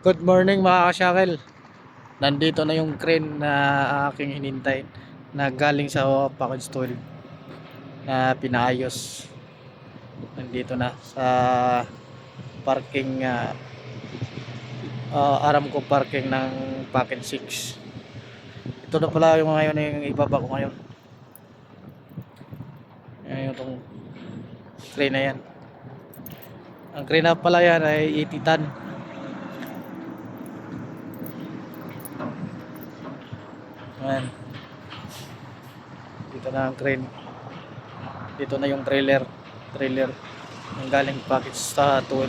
Good morning mga kasyakel. Nandito na yung crane na aking hinintay na galing sa package store na pinaayos. Nandito na sa parking Aramco parking ng package 6. Ito na pala yung ngayon yung ibaba ko ngayon. Ayan yung crane na yan. Ang crane na pala yan ay 80 ton. Ayan. Dito na ang crane. Dito na yung trailer. Yung galing package sa 12.